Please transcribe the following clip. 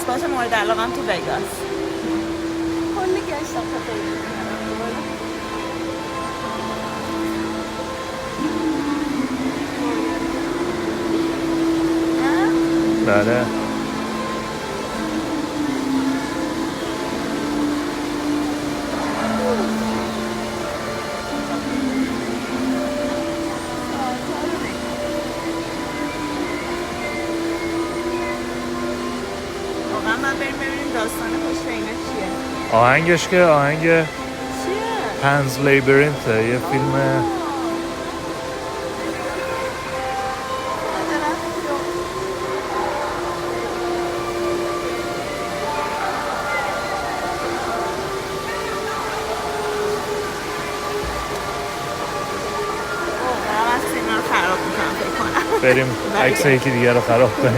اسپات مورد علاقم تو وگاس. کلی گشتم تا پیدا کنم. بله. واقعا من بریم ببینیم داستان پشت اینا چیه. آهنگش که آهنگ چیه؟ پنز لیبرینته، یه فیلم. بریم عکس یکی دیگه رو خراب کنیم.